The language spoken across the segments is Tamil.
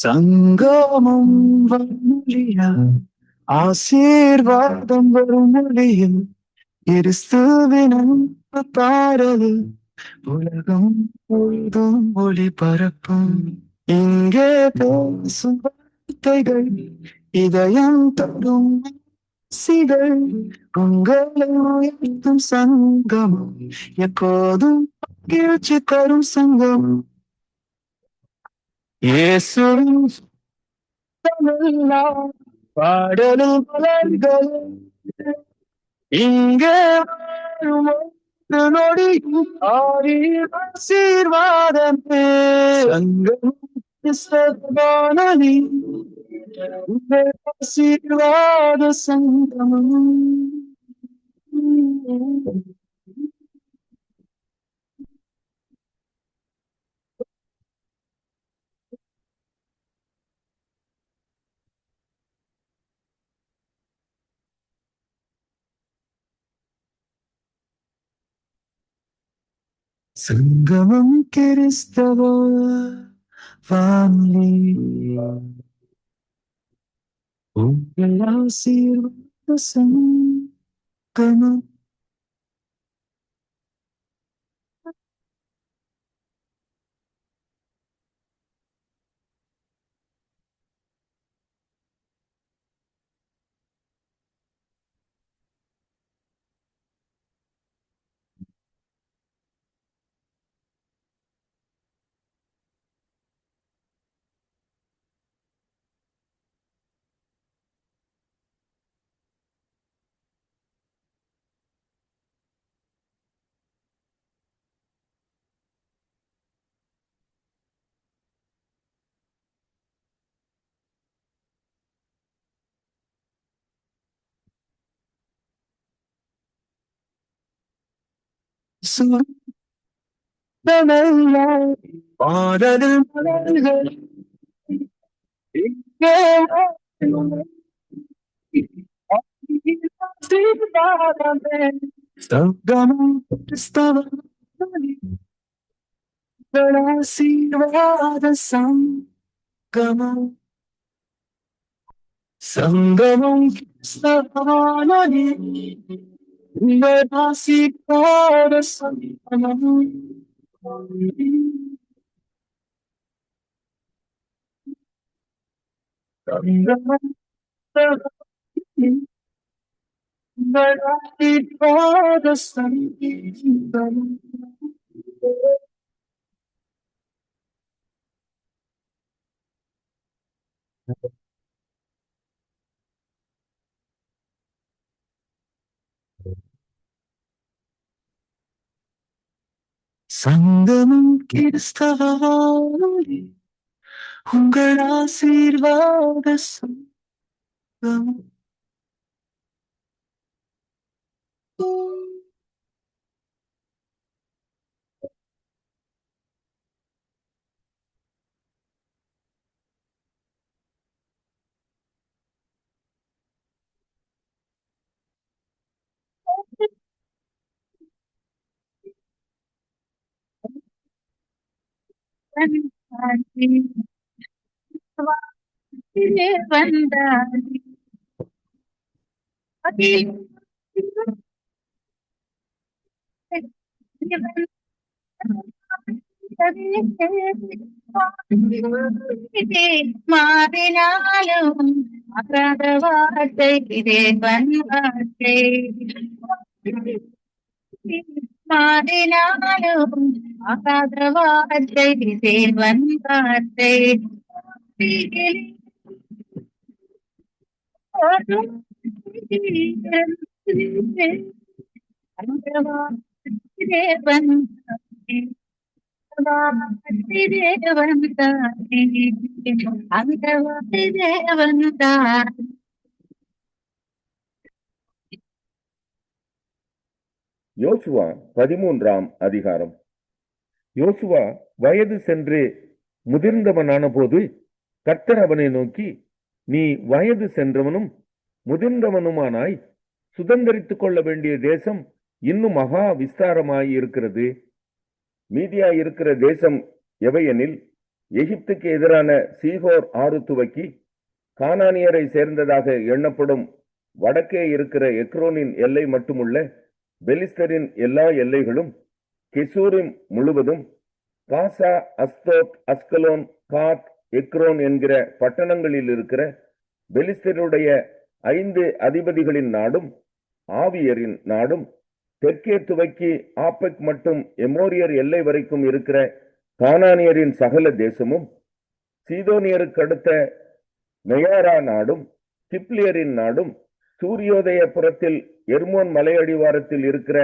சங்கமம் வழியா ஆசீர்வாதம் வரும் மொழியில் கிறிஸ்துவின் அன்பு பாடல் உலகம் முழுதும் ஒளி பரப்பும். இங்கே பேசும் வார்த்தைகள் இதயம் தொடும் சிகள் உங்களை உயர்த்தும் சங்கமம் எப்போதும் மகிழ்ச்சி தரும் சங்கமம். இயேசுவின் தமிழ் பாடலும் மலர்களும் இங்கே வாழும் ஒவ்வொரு நொடியும் ஆசீர்வாதமே. சங்கம் கிறிஸ்தவானி உங்கள் ஆசீர்வாத சங்கமம். சங்கமம் கிறிஸ்தவ வானொலி உங்கள் ஆசீர்வாத சங்கமம். சுத்தமெல்லாம் பாடலில் மலர்கள் இங்கே வாழும் ஆசீர்வாதமே. சங்கமம் கிறிஸ்தவ வானொலி உங்கள் ஆசீர்வாத சங்கமம். சங்கமம் கிறிஸ்தவ வானொலி உங்கள் ஆசீர்வாத சங்கமம். சங்கமம் உங்கள் ஆசீர்வாத சங்கமம். சங்கமம் கிறிஸ்தவ வானொலி உங்கள் ஆசீர்வாத சங்கமம். வந்தாரி மாறினாலும் அகாத வார்த்தை இதே வார்த்தை மாறினாலும் அகாத வார்த்தை இதே வார்த்தை யோசுவா 13ஆம் அதிகாரம். யோசுவா வயது சென்று முதிர்ந்தவனான போது கர்த்தர் அவனை நோக்கி, நீ வயது சென்றவனும் முதிர்ந்தவனுமானாய் சுதந்தரித்துக் கொள்ள வேண்டிய தேசம் இன்னும் மகா விஸ்தாரமாய் இருக்கிறது. மீதியாய் இருக்கிற தேசம் எவையெனில், எகிப்துக்கு எதிரான சீகோர் ஆறு துவக்கி கானானியரை சேர்ந்ததாக எண்ணப்படும் வடக்கே இருக்கிற எக்ரோனின் எல்லை மட்டுமுள்ள பெலிஸ்தரின் எல்லா எல்லைகளும், கெசூரிம் முழுவதும், காசா, அஸ்தோத், அஸ்கலோன், காத், எக்ரோன் என்கிற பட்டணங்களில் இருக்கிற பெலிஸ்தருடைய 5 அதிபதிகளின் நாடும், ஆவியரின் நாடும், தெற்கே துவக்கி ஆப்பெக் மட்டும் எமோரியர் எல்லை வரைக்கும் இருக்கிற கானானியரின் சகல தேசமும், சீதோனியருக்கு அடுத்த மெயாரா நாடும், கிப்லியரின் நாடும், சூரியோதய புறத்தில் எர்மோன் மலையடிவாரத்தில் இருக்கிற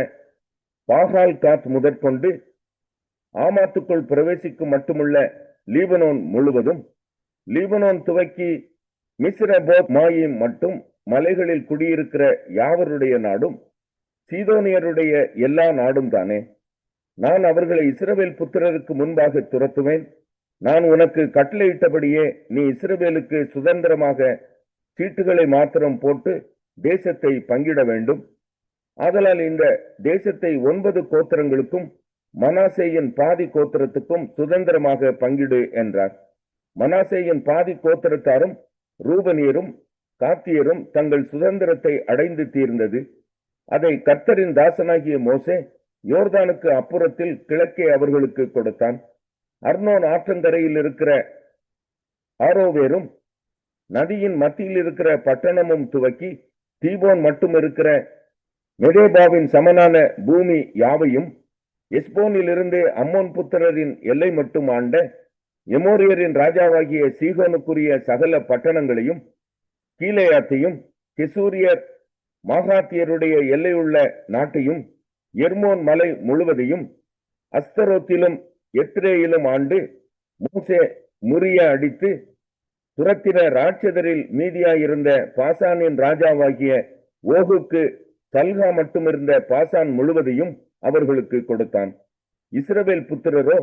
பாகால் காத் முதற்கொண்டு ஆமாத்துக்குள் பிரவேசிக்கும் மட்டுமுள்ள லீபனோன் முழுவதும், லீபனோன் துவக்கி மிஸ்ரபோத் மாயிம் மட்டும் மலைகளில் குடியிருக்கிற யாவருடைய நாடும், சீதோனியருடைய எல்லா நாடும் தானே. நான் அவர்களை இஸ்ரவேல் புத்திரருக்கு முன்பாக துரத்துவேன். நான் உனக்கு கட்டளையிட்டபடியே நீ இஸ்ரவேலுக்கு சுதந்திரமாக சீட்டுகளை மாத்திரம் போட்டு தேசத்தை பங்கிட வேண்டும். ஆதலால் இந்த தேசத்தை 9 கோத்திரங்களுக்கும் மனாசேயின் பாதி கோத்திரத்துக்கும் சுதந்திரமாக பங்கிடு என்றார். மனாசேயின் பாதி கோத்திரத்தாரும் ரூபனியரும் காத்தியரும் தங்கள் சுதந்திரத்தை அடைந்து தீர்ந்தது. அதை கர்த்தரின் தாசனாகிய மோசே யோர்தானுக்கு அப்புறத்தில் கிழக்கே அவர்களுக்கு கொடுத்தான். அர்னோன் ஆற்றங்கரையில் இருக்கிற ஆரோவேரும் நதியின் மத்தியில் இருக்கிற பட்டணமும் துவக்கி தீபோன் மட்டும் இருக்கிற மெதேபாவின் சமனான பூமி யாவையும், எஸ்போனில் இருந்து அம்மோன் புத்திரரின் எல்லை மட்டும் ஆண்ட எமோரியரின் ராஜாவாகிய சீகோனுக்குரிய சகல பட்டணங்களையும், கீலேயாத்தையும், கெசூரியர் மாகாத்தியருடைய எல்லையுள்ள நாட்டையும், எர்மோன் மலை முழுவதையும், அஸ்தரோத்திலும் எத்ரேயிலும் ஆண்டு மோசே முறிய அடித்து துரத்தின ராட்சதரில் மீதியாயிருந்த பாசானின் ராஜாவாகிய ஓகுக்கு சல்கா மட்டும் இருந்த பாசான் முழுவதையும் அவர்களுக்கு கொடுத்தான். இஸ்ரவேல் புத்திரரோ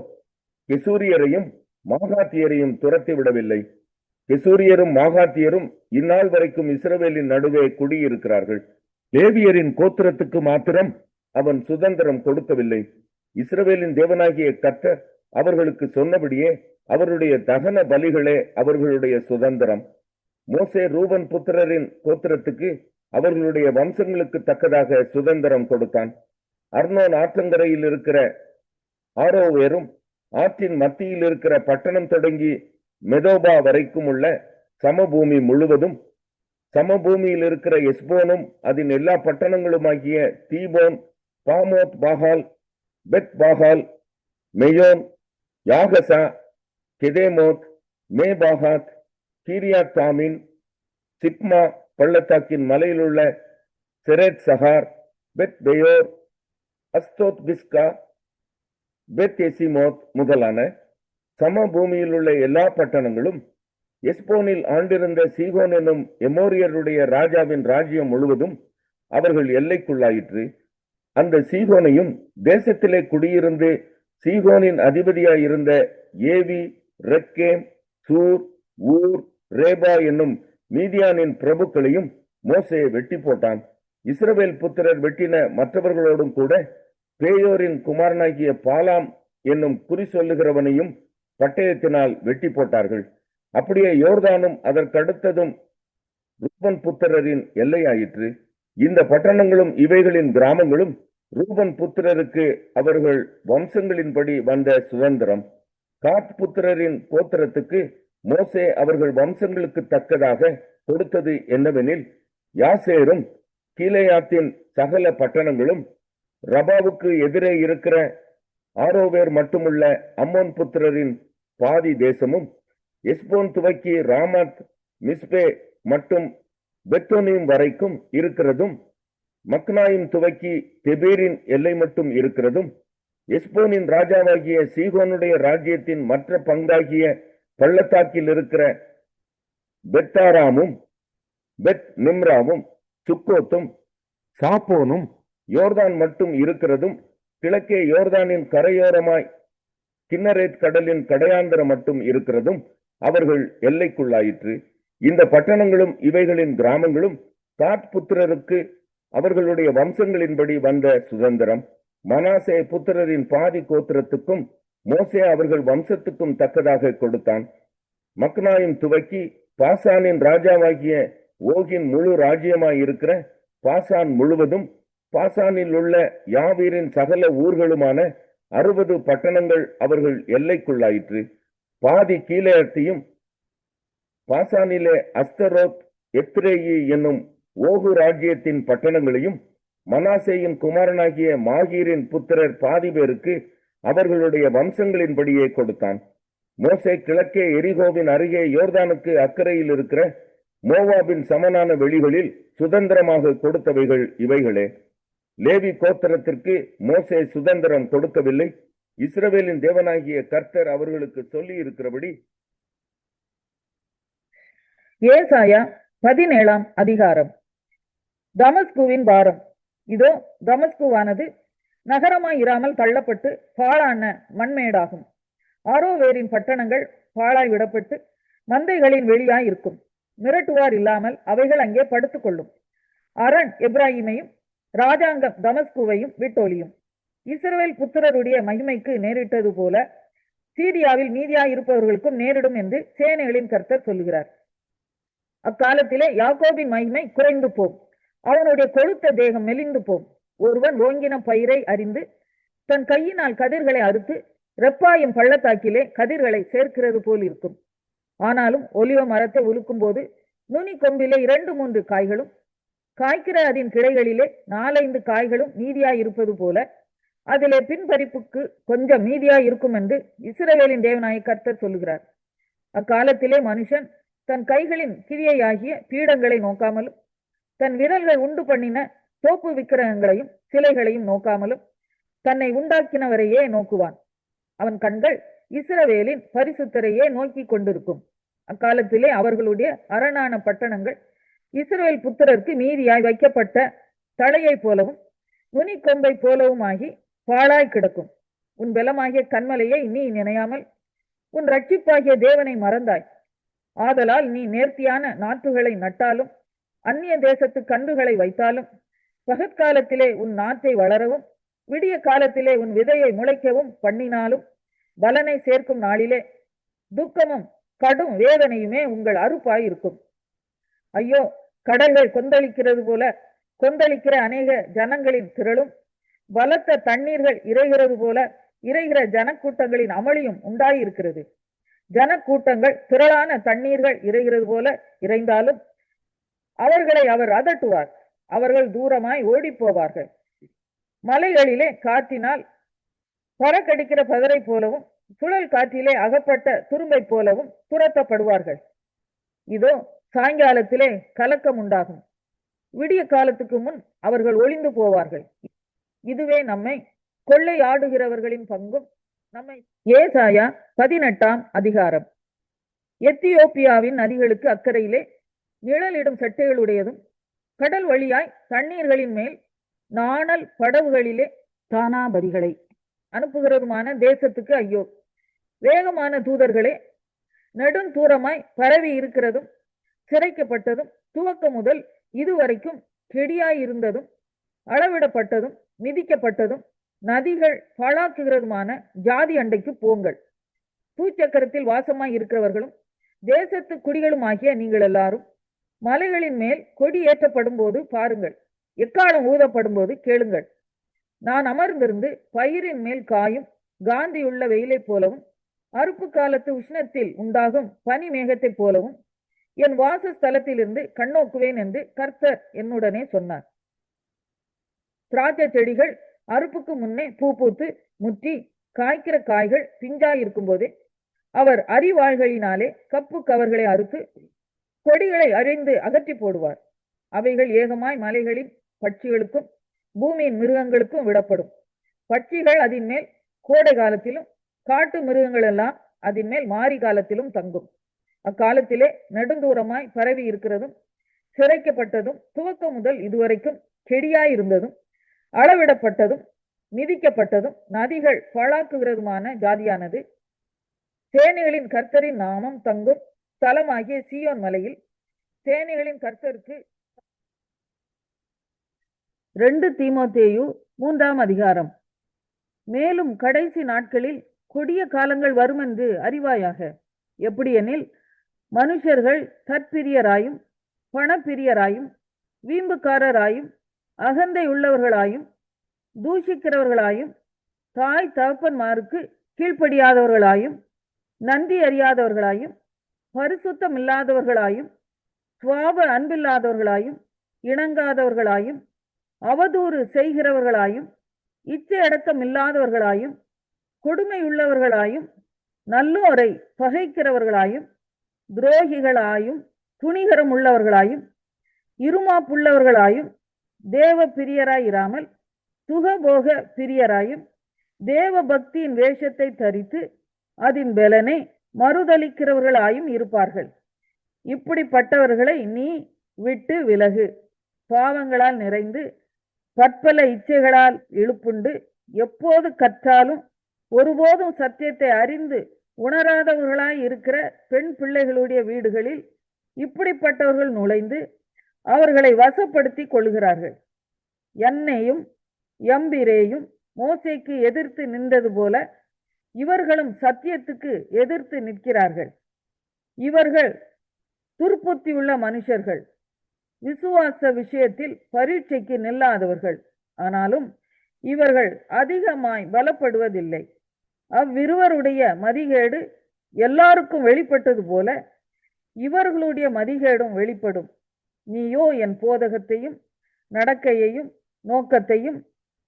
கெசூரியரையும் மாகாத்தியரையும் துரத்தி விடவில்லை. கெசூரியரும் மாகாத்தியரும் இந்நாள் வரைக்கும் இஸ்ரவேலின் நடுவே குடியிருக்கிறார்கள். லேவியரின் கோத்திரத்துக்கு மாத்திரம் அவன் சுதந்திரம் கொடுக்கவில்லை. இஸ்ரவேலின் தேவனாகிய கர்த்தர் அவர்களுக்கு சொன்னபடியே அவருடைய தகன பலிகளே அவர்களுடைய சுதந்திரம். மோசே ரூபன் புத்திரரின் கோத்திரத்துக்கு அவர்களுடைய வம்சங்களுக்கு தக்கதாக சுதந்திரம் கொடுத்தான். அர்னோன் ஆற்றங்கரையில் இருக்கிற ஆரோவேரும் ஆற்றின் மத்தியில் இருக்கிற பட்டணம் தொடங்கி மெதோபா வரைக்கும் உள்ள சமபூமி முழுவதும், சமபூமியில் இருக்கிற எஸ்போனும் அதன் எல்லா பட்டணங்களுமாகிய தீபோன், பாமோத் பாகால், பெத் பாகால், மெயோன், யாகசா, கெதேமோத், மேபாகாத், கீரியாத் தாமின், சிப்மா பள்ளத்தாக்கின் மலையில் உள்ள செரேத் சஹார், பெத் பெயோர், அஸ்தோத் பிஸ்கா, பெத் எசிமோத் முதலான சமபூமியில் உள்ள எல்லா பட்டணங்களும், எஸ்போனில் ஆண்டிருந்த சீகோன் என்னும் எமோரியருடைய ராஜாவின் ராஜ்யம் முழுவதும் அவர்கள் எல்லைக்குள்ளாயிற்று. அந்த சீகோனையும் தேசத்திலே குடியிருந்து சீகோனின் அதிபதியாயிருந்த ஏவி, ரெக்கேம், சூர், ஊர், ரேபா என்னும் மீதியானின் பிரபுக்களையும் மோசே வெட்டி போட்டான். இஸ்ரவேல் புத்திரர் வெட்டின மற்றவர்களோடும் கூட பேயோரின் குமாரனாகிய பாலாம் என்னும் குறி சொல்லுகிறவனையும் பட்டயத்தினால் வெட்டி போட்டார்கள். அப்படியே யோர்தானும் அதற்கடுத்ததும் ரூபன் புத்திரரின் எல்லையாயிற்று. இந்த பட்டணங்களும் இவைகளின் கிராமங்களும் ரூபன் புத்திரருக்கு அவர்கள் வம்சங்களின்படி வந்த சுதந்திரம். காத் புத்திரரின் கோத்திரத்துக்கு மோசே அவர்கள் வம்சங்களுக்கு தக்கதாக கொடுத்தது என்னவெனில், யாசேரும் கீலேயாத்தின் சகல பட்டணங்களும், ரபாவுக்கு எதிரே இருக்கிற ஆரோவேர் மட்டுமுள்ள அம்மோன் புத்திரரின் பாதி தேசமும், எஸ்போன் துவக்கி ராமத் மிஸ்பே மட்டும் பெத்தோனியும் வரைக்கும் இருக்கிறதும், மக்னாயும் துவக்கி தெபேரின் எல்லை மட்டும் இருக்கிறதும், எஸ்போனின் ராஜாவாகிய சீகோனுடைய ராஜ்யத்தின் மற்ற பங்காகிய பள்ளத்தாக்கில் இருக்கிற பெத்தாராமும், பெத் நிம்ராவும், சுக்கோத்தும், சாப்போனும், யோர்தான் மட்டும் இருக்கிறதும், கிழக்கே யோர்தானின் கரையோரமாய் கின்னரேத் கடலின் கடையாந்தர மட்டும் இருக்கிறதும் அவர்கள் எல்லைக்குள்ளாயிற்று. இந்த பட்டணங்களும் இவைகளின் கிராமங்களும் காத் புத்திரருக்கு அவர்களுடைய வம்சங்களின்படி வந்த சுதந்திரம். மனாசே புத்திரரின் பாதி கோத்திரத்துக்கும் மோசே அவர்கள் வம்சத்துக்கும் தக்கதாக கொடுத்தான். மக்னாயும் துவக்கி பாசானின் ராஜாவாகிய ஓகின் முழு ராஜ்யமாய் இருக்கிற பாசான் முழுவதும், பாசானில் உள்ள யாவீரின் சகல ஊர்களுமான 60 பட்டணங்கள் அவர்கள் எல்லைக்குள்ளாயிற்று. பாதி கீலேயத்தையும் பாசானிலே அஸ்தரோத், எத்ரேயி என்னும் ஓகு ராஜ்யத்தின் பட்டணங்களையும் மனாசேயின் குமாரனாகிய மாகீரின் புத்திரர் பாதி பேருக்கு அவர்களுடைய வம்சங்களின்படியே கொடுத்தான். மோசே கிழக்கே எரிகோவின் அருகே யோர்தானுக்கு அக்கறையில் இருக்கிற மோவாபின் சமனான வெளிகளில் சுதந்திரமாக கொடுத்தவைகள் இவைகளே. லேவி கோத்திரத்திற்கு மோசே சுதந்திரம் கொடுக்கவில்லை. இஸ்ரவேலின் தேவனாகிய கர்த்தர் அவர்களுக்கு சொல்லி இருக்கிறபடி. ஏசாயா 17 அதிகாரம். தமஸ்குவின் பாரம். இதோ, தமஸ்குவானது நகரமாய் இராமல் தள்ளப்பட்டு பாழான மண்மேடாகும். ஆரோவேரின் பட்டணங்கள் பாழாய் விடப்பட்டு மந்தைகளின் வெளியாய் இருக்கும். மிரட்டுவார் இல்லாமல் அவைகள் அங்கே படுத்துக் கொள்ளும். அரண் எப்ராஹிமையும் ராஜாங்கம் தமஸ்குவையும் விட்டொழியும். இஸ்ரவேல் புத்திரருடைய மகிமைக்கு நேரிட்டது போல சீரியாவில் மீதியாய் இருப்பவர்களுக்கும் நேரிடும் என்று சேனைகளின் கர்த்தர் சொல்லுகிறார். அக்காலத்திலே யாக்கோபின் மகிமை குறைந்து போம், அவனுடைய கொழுத்த தேகம் மெலிந்து போம். ஒருவன் ஓங்கின பயிரை அறிந்து தன் கையினால் கதிர்களை அறுத்து ரெப்பாயும் பள்ளத்தாக்கிலே கதிர்களை சேர்க்கிறது போல் இருக்கும். ஆனாலும் ஒலிவ மரத்தை உலுக்கும் போது நுனி கொம்பிலே 2-3 காய்களும், காய்க்கிற அதன் கிளைகளிலே 4-5 காய்களும் மீதியாய் இருப்பது போல அதிலே பின்பறிப்புக்கு கொஞ்சம் மீதியாய் இருக்கும் என்று இஸ்ரவேலின் தேவனாகிய கர்த்தர் சொல்லுகிறார். அக்காலத்திலே மனுஷன் தன் கைகளின் கிரியையாகிய பீடங்களை நோக்காமலும் தன் விரல்கள் உண்டு பண்ணின தோப்பு விக்கிரகங்களையும் சிலைகளையும் நோக்காமலும் தன்னை உண்டாக்கினவரையே நோக்குவான். அவன் கண்கள் இஸ்ரவேலின் பரிசுத்தரையே நோக்கி கொண்டிருக்கும். அக்காலத்திலே அவர்களுடைய அரணான பட்டணங்கள் இஸ்ரவேல் புத்திரருக்கு மீதியாய் வைக்கப்பட்ட தலையை போலவும் நுனி கொம்பை போலவுமாகி பாழாய் கிடக்கும். உன் பலமாகிய கண்மலையை நீ நினையாமல் உன் ரட்சிப்பாகிய தேவனை மறந்தாய். ஆதலால் நீ நேர்த்தியான நாற்றுகளை நட்டாலும் அந்நிய தேசத்து கன்றுகளை வைத்தாலும் பகற்காலத்திலே உன் நாற்றை வளரவும் விடிய காலத்திலே உன் விதையை முளைக்கவும் பண்ணினாலும் பலனை சேர்க்கும் நாளிலே துக்கமும் கடும் வேதனையுமே உங்கள் அறுப்பாய் இருக்கும். ஐயோ, கடல்கள் கொந்தளிக்கிறது போல கொந்தளிக்கிற அநேக ஜனங்களின் திரளும், பலத்த தண்ணீர்கள் இறைகிறது போல இறைகிற ஜனக்கூட்டங்களின் அமளியும் உண்டாயிருக்கிறது. ஜனக்கூட்டங்கள் திரளான தண்ணீர்கள் இறைகிறது போல இறைந்தாலும் அவர்களை அவர் அதட்டுவார். அவர்கள் தூரமாய் ஓடி போவார்கள். மலைகளிலே காற்றினால் பறக்கடிக்கிற பதரை போலவும் சுழல் காற்றிலே அகப்பட்ட துரும்பை போலவும் துரத்தப்படுவார்கள். இதோ, சாயங்காலத்திலே கலக்கம் உண்டாகும். விடிய காலத்துக்கு முன் அவர்கள் ஒளிந்து போவார்கள். இதுவே நம்மை கொள்ளை ஆடுகிறவர்களின் பங்கும். நம்மை. ஏசாயா 18 அதிகாரம். எத்தியோப்பியாவின் நதிகளுக்கு அக்கறையிலே நிழலிடும் சட்டைகளுடையதும் கடல் வழியாய் தண்ணீர்களின் மேல் நாணல் படவுகளிலே தானாபதிகளை அனுப்புகிறதுமான தேசத்துக்கு ஐயோ. வேகமான தூதர்களே, நெடுந்தூரமாய் பரவி இருக்கிறதும் சிறைக்கப்பட்டதும் துவக்கம் முதல் இதுவரைக்கும் கெடியாயிருந்ததும் அளவிடப்பட்டதும் மிதிக்கப்பட்டதும் நதிகள் பாழாக்குகிறதுமான ஜாதி அண்டைக்கு போங்கள். பூச்சக்கரத்தில் வாசமாய் இருக்கிறவர்களும் தேசத்து குடிகளும் ஆகிய நீங்கள் எல்லாரும் மலைகளின் மேல் கொடி ஏற்றப்படும் போது பாருங்கள், எக்காலம் ஊதப்படும் போது கேளுங்கள். நான் அமர்ந்திருந்து பயிரின் மேல் காயும் காந்தியுள்ள வெயிலை போலவும் அறுப்பு காலத்து உஷ்ணத்தில் உண்டாகும் பனி மேகத்தை போலவும் என் வாசஸ்தலத்திலிருந்து கண்ணோக்குவேன் என்று கர்த்தர் என்னுடனே சொன்னார். திராட்சை செடிகள் அறுப்புக்கு முன்னே பூ பூத்து முற்றி காய்க்கிற காய்கள் பிஞ்சாயிருக்கும் போதே அவர் அரிவாள்களினாலே கப்பு கவர்களை அறுத்து கொடிகளை அழிந்து அகற்றி போடுவார். அவைகள் ஏகமாய் மலைகளின் பட்சிகளுக்கும் பூமியின் மிருகங்களுக்கும் விடப்படும். பட்சிகள் அதன் மேல் கோடை காலத்திலும் காட்டு மிருகங்கள் எல்லாம் அதன் மேல் மாரி காலத்திலும் தங்கும். அக்காலத்திலே நெடுந்தூரமாய் பரவி இருக்கிறதும் சிறைக்கப்பட்டதும் துவக்கம் முதல் இதுவரைக்கும் கெடியாயிருந்ததும் அளவிடப்பட்டதும் மிதிக்கப்பட்டதும் நதிகள் பாழாக்குகிறதுமான ஜாதியானது சேனைகளின் கர்த்தரின் நாமம் தங்கும் ஸ்தலமாகிய சீயோன் மலையில் சேனைகளின் கர்த்தருக்கு. 2 தீமோத்தேயு 3 அதிகாரம். மேலும் கடைசி நாட்களில் கொடிய காலங்கள் வரும் என்று அறிவாயாக. எப்படியெனில் மனுஷர்கள் தற்பிரியராயும் பணப்பிரியராயும் வீம்புக்காரராயும் அகந்தை உள்ளவர்களாயும் தூஷிக்கிறவர்களாயும் தாய் தகப்பன்மாருக்கு கீழ்ப்படியாதவர்களாயும் நன்றி அறியாதவர்களாயும் பரிசுத்தமில்லாதவர்களாயும் சுவாப அன்பில்லாதவர்களாயும் இணங்காதவர்களாயும் அவதூறு செய்கிறவர்களாயும் இச்சை அடக்கம் இல்லாதவர்களாயும் கொடுமையுள்ளவர்களாயும் நல்லோரை பகைக்கிறவர்களாயும் துரோகிகளாயும் துணிகரம் உள்ளவர்களாயும் இருமாப்புள்ளவர்களாயும் தேவ பிரியராயிராமல் சுகபோக பிரியராயும் தேவ பக்தியின் வேஷத்தை தரித்து அதன் பலனை மறுதலிக்கிறவர்களாயும் இருப்பார்கள். இப்படிப்பட்டவர்களை நீ விட்டு விலகு. பாவங்களால் நிறைந்து பற்பல இச்சைகளால் இழுப்புண்டு எப்போது கற்றாலும் ஒருபோதும் சத்தியத்தை அறிந்து உணராதவர்களாய் இருக்கிற பெண் பிள்ளைகளுடைய வீடுகளில் இப்படிப்பட்டவர்கள் நுழைந்து அவர்களை வசப்படுத்தி கொள்கிறார்கள். என்னையும் எம்பிரேயும் மோசேக்கு எதிர்த்து நின்றது போல இவர்களும் சத்தியத்துக்கு எதிர்த்து நிற்கிறார்கள். இவர்கள் துர்ப்புத்தியுள்ள மனுஷர்கள், விசுவாச விஷயத்தில் பரீட்சைக்கு நில்லாதவர்கள். ஆனாலும் இவர்கள் அதிகமாய் பலப்படுவதில்லை. அவ்விருவருடைய மதிகேடு எல்லாருக்கும் வெளிப்பட்டது போல இவர்களுடைய மதிகேடும் வெளிப்படும். நீயோ என் போதகத்தையும் நடக்கையையும் நோக்கத்தையும்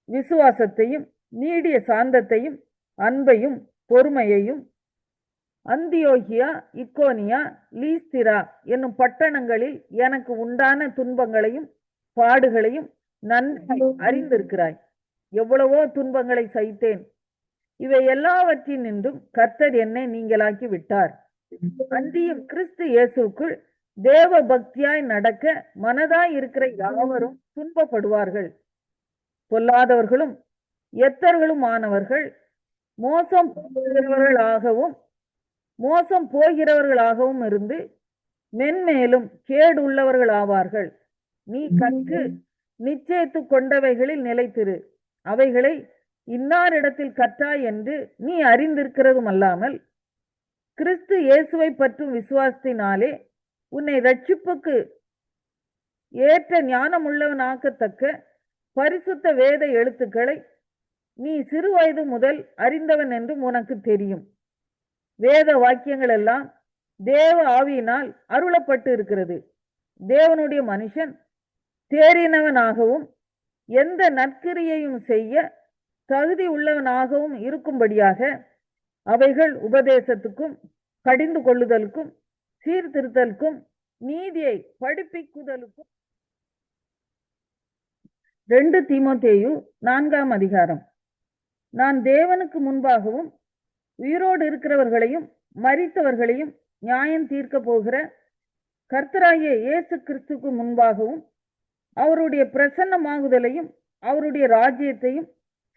விசுவாசத்தையும் நீடிய சாந்தத்தையும் அன்பையும் பொறுமையையும் அந்தியோகியா இக்கோனியா லீஸ்திரா என்னும் பட்டணங்களில் எனக்கு உண்டான துன்பங்களையும் பாடுகளையும் நன்கு அறிந்திருக்கிறாய். எவ்வளவோ துன்பங்களை சகித்தேன். இவை எல்லாவற்றினின்றும் கர்த்தர் என்னை நீங்களாக்கி விட்டார். அன்றியும் கிறிஸ்து இயேசுக்குள் தேவ பக்தியாய் நடக்க மனதாய் இருக்கிற யாவரும் துன்பப்படுவார்கள். பொல்லாதவர்களும் எத்தர்களும் ஆனவர்கள் மோசம் போகிறவர்களாகவும் இருந்து மென்மேலும் கேடு உள்ளவர்களாவார்கள். நீ கற்று நிச்சயித்து கொண்டவைகளில் நிலைத்திரு. அவைகளை இன்னாரிடத்தில் கற்றாய் என்று நீ அறிந்திருக்கிறதும் அல்லாமல் கிறிஸ்து இயேசுவை பற்றும் விசுவாசத்தினாலே உன்னை ரட்சிப்புக்கு ஏற்ற ஞானமுள்ளவனாக்கத்தக்க பரிசுத்த வேத எழுத்துக்களை நீ சிறு வயது முதல் அறிந்தவன் என்றும் உனக்கு தெரியும். வேத வாக்கியங்கள் எல்லாம் தேவ ஆவியினால் அருளப்பட்டு இருக்கிறது. தேவனுடைய மனுஷன் தேறினவனாகவும் எந்த நற்கிரியையும் செய்ய தகுதி உள்ளவனாகவும் இருக்கும்படியாக அவைகள் உபதேசத்துக்கும் கடிந்து கொள்ளுதலுக்கும் சீர்திருத்தலுக்கும் நீதியை படிப்பிக்குதலுக்கும். 2 தீமோத்தேயு 4ஆம் அதிகாரம். நான் தேவனுக்கு முன்பாகவும் உயிரோடு இருக்கிறவர்களையும் மரித்தவர்களையும் நியாயம் தீர்க்க போகிற கர்த்தராகிய இயேசு கிறிஸ்துக்கு முன்பாகவும் அவருடைய பிரசன்னமாகுதலையும் அவருடைய ராஜ்யத்தையும்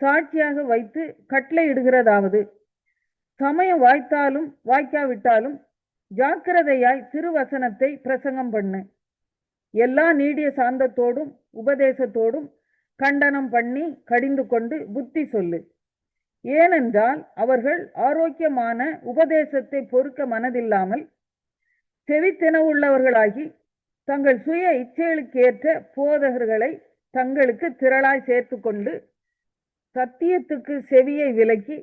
சாட்சியாக வைத்து கட்டளையிடுகிறதாவது, சமயம் வாய்த்தாலும் வாய்க்காவிட்டாலும் ஜாக்கிரதையாய் திருவசனத்தை பிரசங்கம் பண்ணு. எல்லா நீடிய சாந்தத்தோடும் உபதேசத்தோடும் கண்டனம் பண்ணி கடிந்து கொண்டு புத்தி சொல்லு. ஏனென்றால் அவர்கள் ஆரோக்கியமான உபதேசத்தை பொறுக்க மனதில்லாமல் செவித்தினவுள்ளவர்களாகி தங்கள் சுய இச்சைகளுக்கேற்ற போதகர்களை தங்களுக்கு திரளாய் சேர்த்து கொண்டு சத்தியத்துக்கு செவியை விலக்கி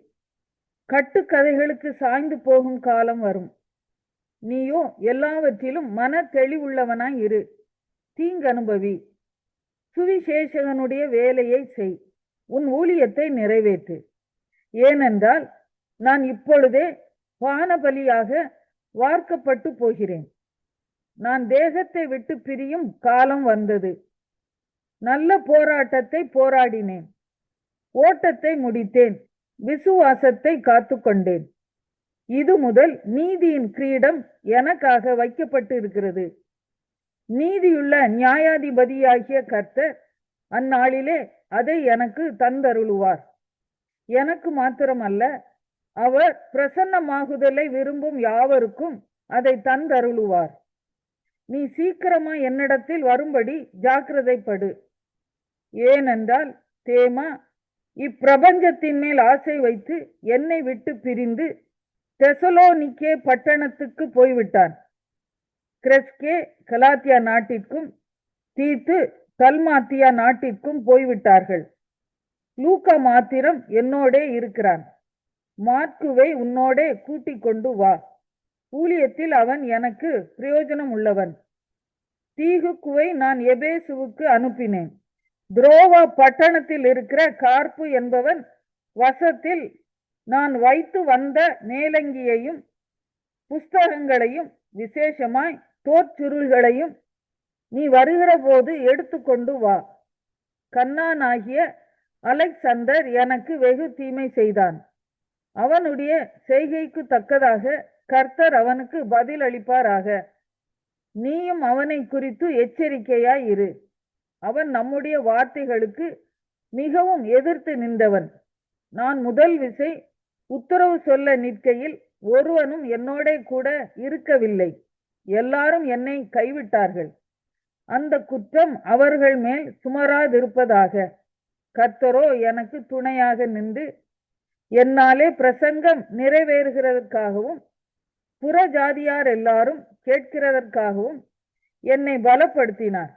கட்டுக்கதைகளுக்கு சாய்ந்து போகும் காலம் வரும். நீயோ எல்லாவற்றிலும் மன தெளிவுள்ளவனாய் இரு. தீங்கு அனுபவி. சுவிசேஷகனுடைய வேலையை செய். உன் ஊழியத்தை நிறைவேற்று. ஏனென்றால் நான் இப்பொழுதே பானபலியாக வார்க்கப்பட்டு போகிறேன். நான் தேகத்தை விட்டு பிரியும் காலம் வந்தது. நல்ல போராட்டத்தை போராடினேன். ஓட்டத்தை முடித்தேன். விசுவாசத்தை காத்து கொண்டேன். இது முதல் நீதியின் கிரீடம் எனக்காக வைக்கப்பட்டு இருக்கிறது. நீதியுள்ள நியாயாதிபதியாகிய கர்த்தர் அந்நாளிலே அதை எனக்கு தந்தருளுவார். எனக்கு மாத்திரமல்ல, அவர் பிரசன்னமாகுதலை விரும்பும் யாவருக்கும் அதை தந்தருளுவார். நீ சீக்கிரமா என்னிடத்தில் வரும்படி ஜாக்கிரதைப்படு. ஏனென்றால் தேமா இப்பிரபஞ்சத்தின் மேல் ஆசை வைத்து என்னை விட்டு பிரிந்து தெசலோனிக்கே பட்டணத்துக்கு போய்விட்டான். கிரெஸ்கே கலாத்தியா நாட்டிற்கும் தீத்து தல்மாத்தியா நாட்டிற்கும் போய்விட்டார்கள். லூக்கா மாத்திரம் என்னோடே இருக்கிறான். மார்க்குவை உன்னோடே கூட்டிக் கொண்டு வா. ஊழியத்தில் அவன் எனக்கு பிரயோஜனம் உள்ளவன். தீகுக்குவை நான் எபேசுவுக்கு அனுப்பினேன். துரோவா பட்டணத்தில் இருக்கிற கார்ப்பு என்பவன் வசத்தில் நான் வைத்து வந்த மேலங்கியையும் புஸ்தகங்களையும் விசேஷமாய் தோற்சுருள்களையும் நீ வருகிற போது எடுத்துக்கொண்டு வா. கண்ணானாகிய அலெக்சந்தர் எனக்கு வெகு தீமை செய்தான். அவனுடைய செய்கைக்கு தக்கதாக கர்த்தர் அவனுக்கு பதில் அளிப்பாராக. நீயும் அவனை குறித்து எச்சரிக்கையாய் இரு. அவன் நம்முடைய வார்த்தைகளுக்கு மிகவும் எதிர்த்து நின்றவன். நான் முதல் விசை உத்தரவு சொல்ல நிற்கையில் ஒருவனும் என்னோட கூட இருக்கவில்லை. எல்லாரும் என்னை கைவிட்டார்கள். அந்த குற்றம் அவர்கள் மேல் சுமராதிருப்பதாக. கர்த்தரோ எனக்கு துணையாக நின்று என்னாலே பிரசங்கம் நிறைவேறுகிறதற்காகவும் புற ஜாதியார் எல்லாரும் கேட்கிறதற்காகவும் என்னை பலப்படுத்தினார்.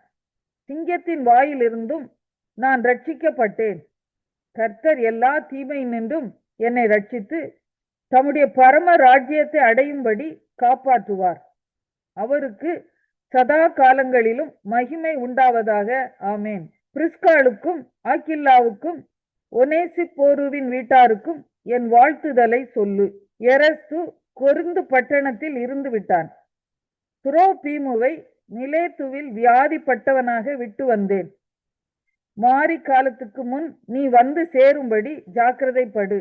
சிங்கத்தின் வாயிலிருந்தும் நான் ரட்சிக்கப்பட்டேன். கர்த்தர் எல்லா தீமையினின்றும் என்னை ரட்சித்து தம்முடைய பரம ராஜ்யத்தை அடையும்படி காப்பாற்றுவார். அவருக்கு சதா காலங்களிலும் மகிமை உண்டாவதாக. ஆமேன். பிரிஸ்காளுக்கும் ஆக்கில்லாவுக்கும் ஒனேசிப்போருவின் வீட்டாருக்கும் என் வாழ்த்துதலை சொல்லு. எரஸ்து கொரிந்து பட்டணத்தில் இருந்து விட்டான். துரோபீமுவை மிலேத்துவில் வியாதிப்பட்டவனாக விட்டு வந்தேன். மாரி காலத்துக்கு முன் நீ வந்து சேரும்படி ஜாக்கிரதைப்படு.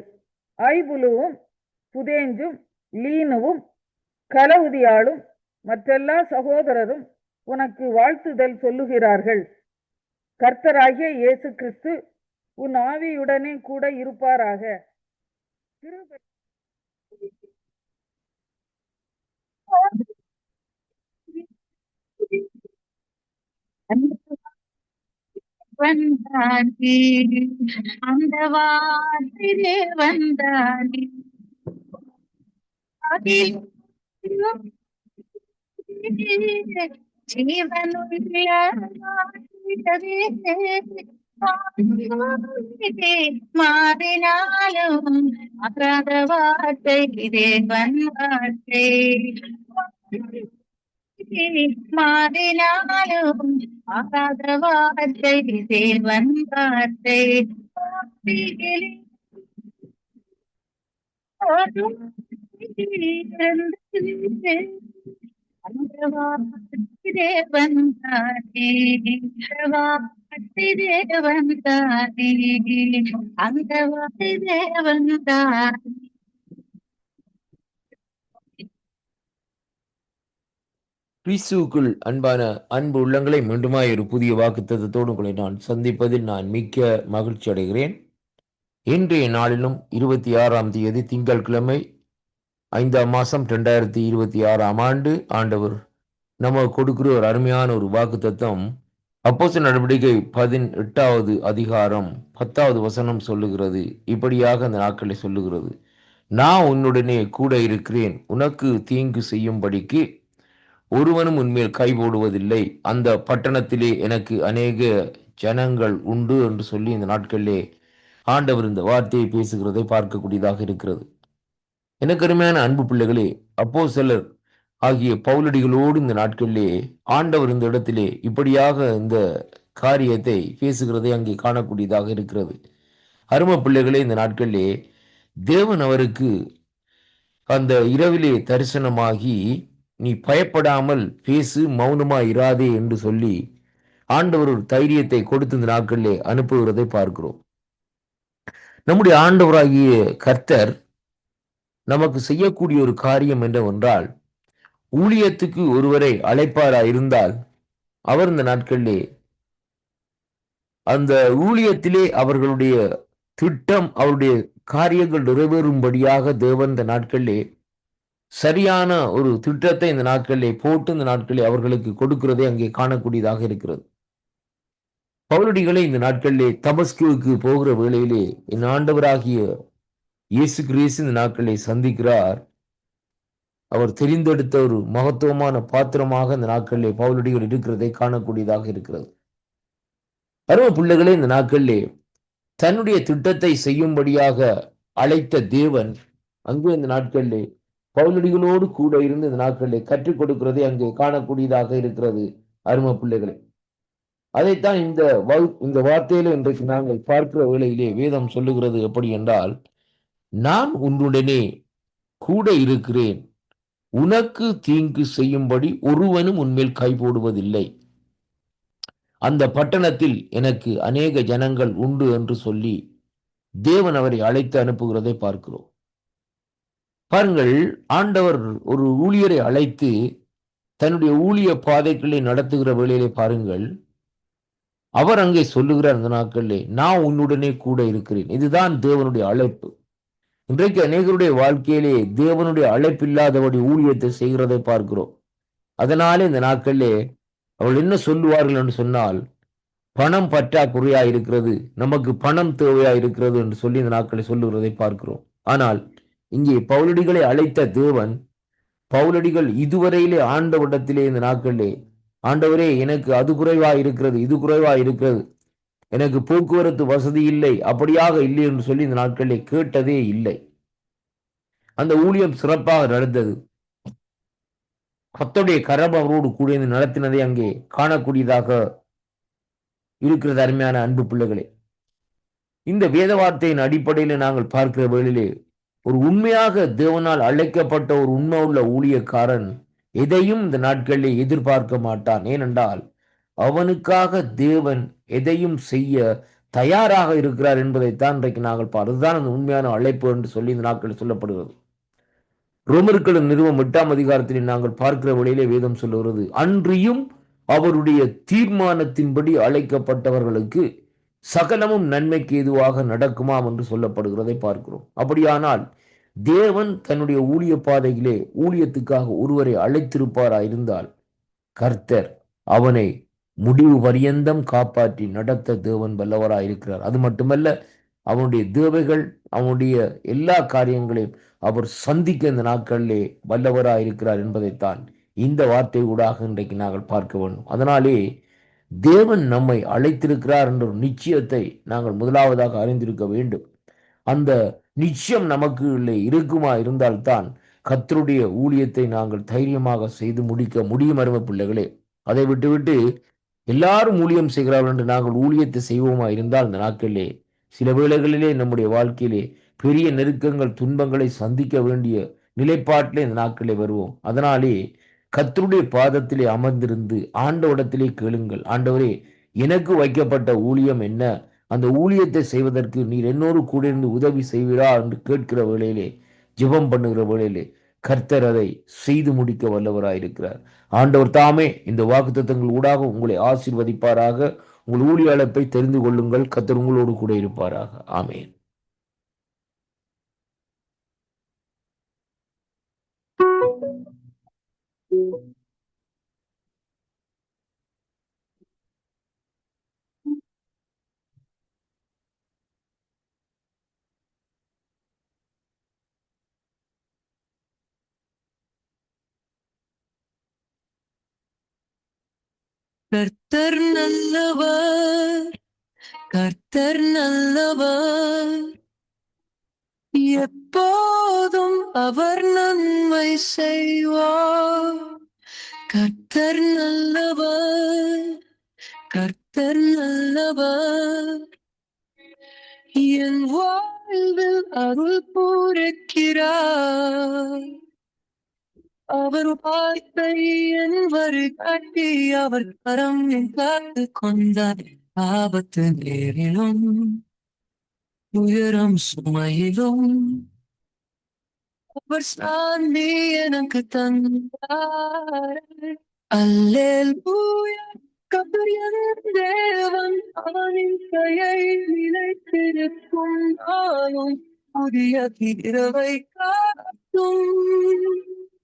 ஐபுலுவும் புதேஞ்சும் லீனுவும் கலவுதியாளும் மற்றெல்லா சகோதரரும் உனக்கு வாழ்த்துதல் சொல்லுகிறார்கள். கர்த்தராகிய இயேசு கிறிஸ்து உன் ஆவியுடனே கூட இருப்பாராக. வந்தானே அந்த வார்த்தை வந்தானே மாறினாலும் அகாத வார்த்தை தேவன் வார்த்தை. மாறினாலும் ஆகாத வார்த்தை தேவன் வார்த்தை. அந்த வார்த்தை தேவன் தானே, வார்த்தை தேவன் தானே, அந்த வார்த்தை தேவன் தானே. கிறிஸ்துவுக்குள் அன்பான அன்பு உள்ளங்களை மீண்டுமாய் ஒரு புதிய வாக்குத்தத்தத்தோடு உங்களை நான் சந்திப்பதில் நான் மிக்க மகிழ்ச்சி அடைகிறேன். இன்றைய நாளிலும் 26ஆம் தேதி திங்கட்கிழமை 5ஆம் மாதம் 2026ஆம் ஆண்டு ஆண்டவர் நம்ம கொடுக்கிற ஒரு அருமையான ஒரு வாக்குத்தத்தம் அப்போஸ்தலர் நடவடிக்கை 18வது அதிகாரம் 10வது வசனம் சொல்லுகிறது. இப்படியாக அந்த நாட்களை சொல்லுகிறது. நான் உன்னுடனே கூட இருக்கிறேன், உனக்கு தீங்கு செய்யும்படிக்கு ஒருவனும் உன்மேல் கை போடுவதில்லை, அந்த பட்டணத்திலே எனக்கு அநேக ஜனங்கள் உண்டு என்று சொல்லி இந்த நாட்களிலே ஆண்டவர் இந்த வார்த்தையை பேசுகிறதை பார்க்கக்கூடியதாக இருக்கிறது. எனக்கு அருமையான அன்பு பிள்ளைகளே, அப்போஸ்தலர் ஆகிய பவுலடிகளோடு இந்த நாட்களிலே ஆண்டவர் இந்த இடத்திலே இப்படியாக இந்த காரியத்தை பேசுகிறதை அங்கே காணக்கூடியதாக இருக்கிறது. அருமை பிள்ளைகளே, இந்த நாட்களிலே தேவன் அவருக்கு அந்த இரவிலே தரிசனமாகி நீ பயப்படாமல் பேசு, மௌனமாய் இராதே என்று சொல்லி ஆண்டவர் ஒரு தைரியத்தை கொடுத்து இந்த நாட்களிலே அனுப்புகிறதை பார்க்கிறோம். நம்முடைய ஆண்டவராகிய கர்த்தர் நமக்கு செய்யக்கூடிய ஒரு காரியம் என்னவென்றால், ஊழியத்துக்கு ஒருவரை அழைப்பாரா இருந்தால் அவர் இந்த நாட்களிலே அந்த ஊழியத்திலே அவர்களுடைய திட்டம், அவருடைய காரியங்கள் நிறைவேறும்படியாக தேவன் இந்த நாட்களிலே சரியான ஒரு திட்டத்தை இந்த நாட்களிலே போட்டு இந்த நாட்களிலே அவர்களுக்கு கொடுக்கிறதை அங்கே காணக்கூடியதாக இருக்கிறது. பவுலடிகளை இந்த நாட்களிலே தமஸ்குவுக்கு போகிற வேளையிலே என் ஆண்டவராகிய இயேசு கிறிஸ்து இந்த நாட்களை சந்திக்கிறார். அவர் தெரிந்தெடுத்த ஒரு மகத்துவமான பாத்திரமாக இந்த நாட்களிலே பவுலடிகள் இருக்கிறதை காணக்கூடியதாக இருக்கிறது. அருமை பிள்ளைகளே, இந்த நாட்களிலே தன்னுடைய திட்டத்தை செய்யும்படியாக அழைத்த தேவன் அங்கே இந்த நாட்களிலே பவுலடிகளோடு கூட இருந்து இந்த நாட்களிலே கற்றுக் கொடுக்கிறதை அங்கே காணக்கூடியதாக இருக்கிறது. அருமை பிள்ளைகளே, அதைத்தான் இந்த வார்த்தையில இன்றைக்கு நாங்கள் பார்க்கிற வேளையிலே வேதம் சொல்லுகிறது எப்படி என்றால், நான் உன்னுடனே கூட இருக்கிறேன், உனக்கு தீங்கு செய்யும்படி ஒருவனும் உன்மேல் கை போடுவதில்லை, அந்த பட்டணத்தில் எனக்கு அநேக ஜனங்கள் உண்டு என்று சொல்லி தேவன் அவரை அழைத்து அனுப்புகிறதை பார்க்கிறோம். பாருங்கள், ஆண்டவர் ஒரு ஊழியரை அழைத்து தன்னுடைய ஊழிய பாதைகளை நடத்துகிற வேளையிலே பாருங்கள், அவர் அங்கே சொல்லுகிறார் அந்த நாட்களிலே, நான் உன்னுடனே கூட இருக்கிறேன். இதுதான் தேவனுடைய அழைப்பு. இன்றைக்கு அநேகருடைய வாழ்க்கையிலே தேவனுடைய அழைப்பில்லாதபடி ஊழியத்தை செய்கிறதை பார்க்கிறோம். அதனாலே இந்த நாட்களிலே அவள் என்ன சொல்லுவார்கள் என்று சொன்னால், பணம் பற்றாக்குறையா இருக்கிறது, நமக்கு பணம் தேவையா இருக்கிறது என்று சொல்லி இந்த நாட்களை சொல்லுகிறதை பார்க்கிறோம். ஆனால் இங்கே பவுலடிகளை அழைத்த தேவன், பவுலடிகள் இதுவரையிலே ஆண்டவரிடத்திலே இந்த நாட்களிலே, ஆண்டவரே எனக்கு அது குறைவா இருக்கிறது, இது குறைவா இருக்கிறது, எனக்கு போக்குவரத்து வசதி இல்லை, அப்படியாக இல்லை என்று சொல்லி இந்த நாட்களிலே கேட்டதே இல்லை. அந்த ஊழியம் சிறப்பாக நடந்தது. கர்த்தருடைய கரம் அவரோடு கூட இருந்து நடத்தினதை அங்கே காணக்கூடியதாக இருக்கிறது. அருமையான அன்பு பிள்ளைகளே, இந்த வேத வார்த்தையின் அடிப்படையில் நாங்கள் பார்க்கிற வேளையிலே ஒரு உண்மையாக தேவனால் அழைக்கப்பட்ட ஒரு உண்மை உள்ள ஊழியக்காரன் எதையும் இந்த நாட்களிலே எதிர்பார்க்க மாட்டான். ஏனென்றால் அவனுக்காக தேவன் எதையும் செய்ய தயாராக இருக்கிறார் என்பதைத்தான் இன்றைக்கு நாங்கள் அதுதான் அந்த உண்மையான அழைப்பு என்று சொல்லி இந்த நாட்களில் சொல்லப்படுகிறது. ரோமர்களின் நிறுவம் 8ஆம் அதிகாரத்தில் நாங்கள் பார்க்கிற வழியிலே வேதம் சொல்லுகிறது, அன்றியும் அவருடைய தீர்மானத்தின்படி அழைக்கப்பட்டவர்களுக்கு சகலமும் நன்மைக்கு ஏதுவாக நடக்குமாம் என்று சொல்லப்படுகிறதை பார்க்கிறோம். அப்படியானால் தேவன் தன்னுடைய ஊழிய பாதையிலே ஊழியத்துக்காக ஒருவரை அழைத்திருப்பாராயிருந்தால் கர்த்தர் அவனை முடிவு பரியந்தம் காப்பாற்றி நடத்த தேவன் வல்லவராயிருக்கிறார். அது மட்டுமல்ல, அவனுடைய தேவைகள், அவனுடைய எல்லா காரியங்களையும் அவர் சந்திக்க இந்த நாட்களிலே வல்லவராயிருக்கிறார் என்பதைத்தான் இந்த வார்த்தை ஊடாக இன்றைக்கு நாங்கள் பார்க்க வேண்டும். அதனாலே தேவன் நம்மை அழைத்திருக்கிறார் என்ற ஒரு நிச்சயத்தை நாங்கள் முதலாவதாக அறிந்திருக்க வேண்டும். அந்த நிச்சயம் நமக்கு இருக்குமா இருந்தால்தான் கர்த்தருடைய ஊழியத்தை நாங்கள் தைரியமாக செய்து முடிக்க முடியும். அருமை பிள்ளைகளே, அதை விட்டுவிட்டு எல்லாரும் ஊழியம் செய்கிறார்கள் என்று நாங்கள் ஊழியத்தை செய்வோமா இருந்தால் இந்த நாட்களிலே சில வேளைகளிலே நம்முடைய வாழ்க்கையிலே பெரிய நெருக்கங்கள், துன்பங்களை சந்திக்க வேண்டிய நிலைப்பாட்டிலே இந்த நாட்களிலே வருவோம். அதனாலே கர்த்தருடைய பாதத்திலே அமர்ந்திருந்து ஆண்டவரிடத்திலே கேளுங்கள், ஆண்டவரே எனக்கு வைக்கப்பட்ட ஊழியம் என்ன, அந்த ஊழியத்தை செய்வதற்கு நீர் என்னோடு கூட இருந்து உதவி செய்வீரா என்று கேட்கிற வேளையிலே, ஜெபம் பண்ணுகிற வேளையிலே கர்த்தர் அதை செய்து முடிக்க வல்லவராயிருக்கிறார். ஆண்டவர் தாமே இந்த வாக்குத்தத்தங்கள் ஊடாக உங்களை ஆசீர்வதிப்பாராக. உங்கள் ஊழிய அழைப்பை தெரிந்து கொள்ளுங்கள். கர்த்தர் உங்களோடு கூட இருப்பாராக. ஆமென். கர்த்தர் நல்லவர், கர்த்தர் நல்லவர், எப்போதும் அவர் நன்மை செய்வார். கர்த்தர் நல்லவர், கர்த்தர் நல்லவர், என் வாழ்வில் அருள் பூரிக்கிறார். அவர் வார்த்தை என் வழிகாட்டி, அவர் கரம் காத்து கொண்டார். ஆபத்து நேரிலும் உயரம் சுமையிலும் அவர் சாந்தி எனக்கு தந்தார். அல்லேலூயா, கர்த்தர் என் தேவன், அவனின் கையை நிலைத்திருக்கும் நாளும் புதிய இரவை காட்டும்.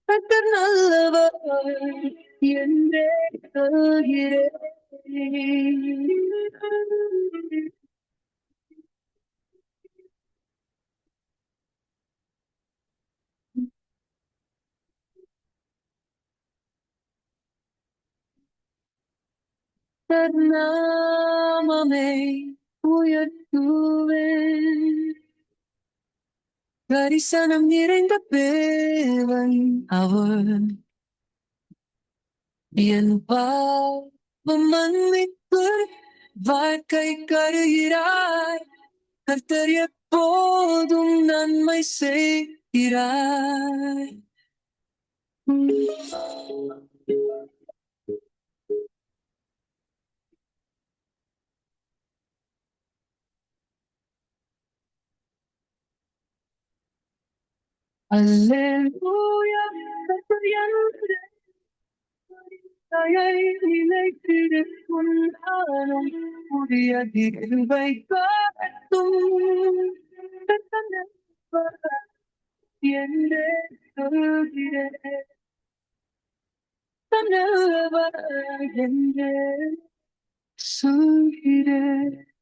கர்த்தர் நல்லவர் என்றே சொல்கிறேன். நாமமே உயர்த்துவேன். கரிசனம் நிறைந்த தேவன் அவர். என் பாவம் மன்னிப்பு வாழ்க்கை கருகிறார். கர்த்தர் எப்போதும் நன்மை செய்கிறார். அல்லேலூயா, கர்த்தர் என்று தயை நிலைத்திருக்கும் நாளும் புதிய கிருபை காட்டும். கர்த்தர் நல்லவர் என்றே சொல்கிறேன். கர்த்தர் நல்லவர் என்றே சொல்கிறேன்.